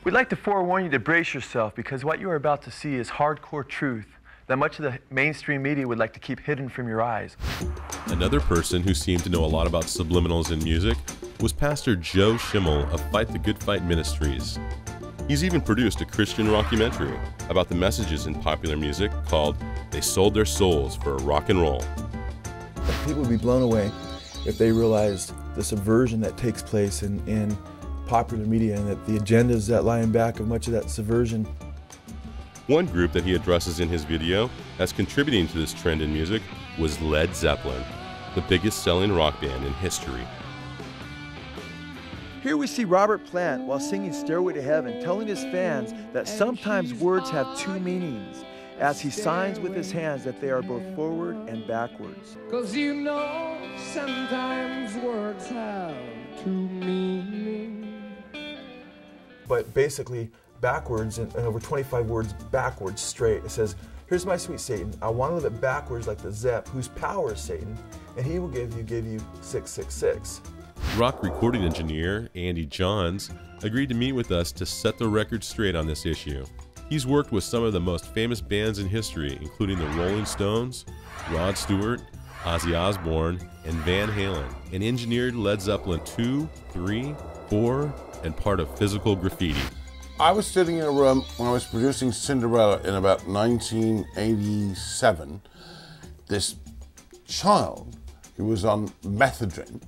We'd like to forewarn you to brace yourself because what you are about to see is hardcore truth that much of the mainstream media would like to keep hidden from your eyes. Another person who seemed to know a lot about subliminals in music was Pastor Joe Schimmel of Fight the Good Fight Ministries. He's even produced a Christian rockumentary about the messages in popular music called They Sold Their Souls for Rock and Roll. People would be blown away if they realized the subversion that takes place in popular media and that the agendas that lie in back of much of that subversion. One group that he addresses in his video as contributing to this trend in music was Led Zeppelin, the biggest selling rock band in history. Here we see Robert Plant while singing Stairway to Heaven, telling his fans that sometimes words have two meanings, as he signs with his hands that they are both forward and backwards. 'Cause you know sometimes words have two meanings. But basically, backwards, and over 25 words backwards straight, it says, "Here's my sweet Satan. I want to live it backwards like the Zepp, whose power is Satan, and he will give you 666. Rock recording engineer Andy Johns agreed to meet with us to set the record straight on this issue. He's worked with some of the most famous bands in history, including the Rolling Stones, Rod Stewart, Ozzy Osbourne, and Van Halen, and engineered Led Zeppelin 2, 3, 4, and part of Physical Graffiti. I was sitting in a room when I was producing Cinderella in about 1987. This child who was on methadone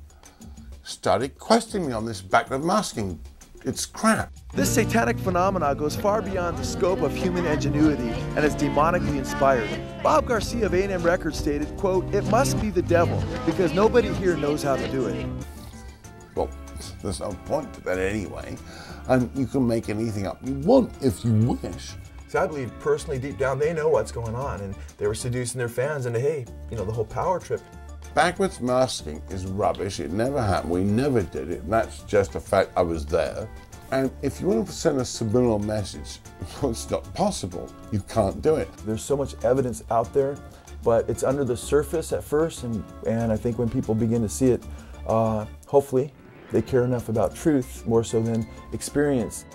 started questioning me on this backward masking. It's crap. This satanic phenomena goes far beyond the scope of human ingenuity and is demonically inspired. Bob Garcia of A&M Records stated, quote, "It must be the devil because nobody here knows how to do it." Well, there's no point to that anyway. And you can make anything up you want if you wish. So I believe personally, deep down, they know what's going on, and they were seducing their fans into, hey, the whole power trip. Backwards masking is rubbish. It never happened. We never did it. And that's just a fact. I was there. And if you want to send a subliminal message, it's not possible. You can't do it. There's so much evidence out there, but it's under the surface at first, and I think when people begin to see it, hopefully they care enough about truth more so than experience.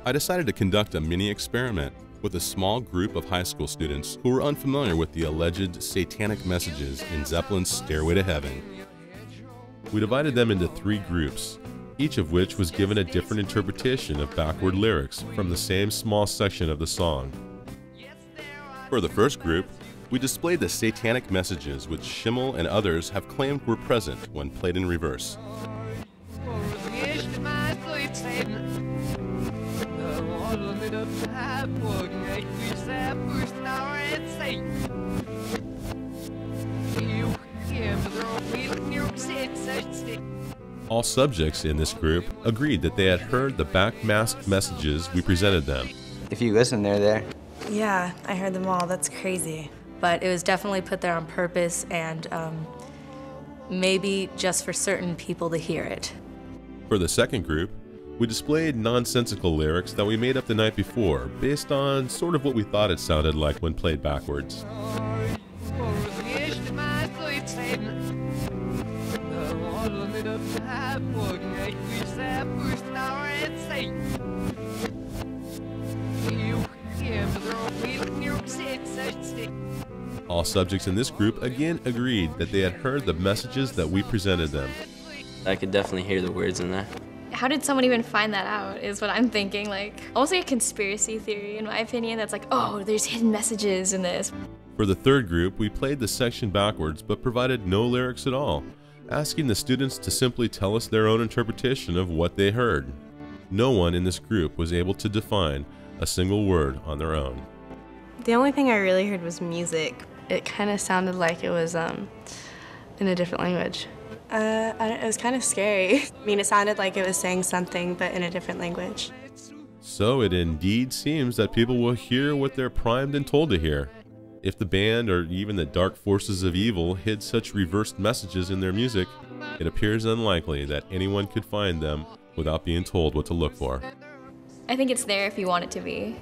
I decided to conduct a mini experiment with a small group of high school students who were unfamiliar with the alleged satanic messages in Zeppelin's Stairway to Heaven. We divided them into 3 groups, each of which was given a different interpretation of backward lyrics from the same small section of the song. For the first group, we displayed the satanic messages which Schimmel and others have claimed were present when played in reverse. All subjects in this group agreed that they had heard the backmasked messages we presented them. If you listen, they're there. Yeah, I heard them all. That's crazy. But it was definitely put there on purpose and maybe just for certain people to hear it. For the second group, we displayed nonsensical lyrics that we made up the night before, based on sort of what we thought it sounded like when played backwards. All subjects in this group again agreed that they had heard the messages that we presented them. I could definitely hear the words in there. How did someone even find that out is what I'm thinking. Like, almost like a conspiracy theory in my opinion that's like, oh, there's hidden messages in this. For the third group, we played the section backwards but provided no lyrics at all, asking the students to simply tell us their own interpretation of what they heard. No one in this group was able to define a single word on their own. The only thing I really heard was music. It kind of sounded like it was in a different language. It was kind of scary. I mean, it sounded like it was saying something, but in a different language. So it indeed seems that people will hear what they're primed and told to hear. If the band or even the dark forces of evil hid such reversed messages in their music, it appears unlikely that anyone could find them without being told what to look for. I think it's there if you want it to be.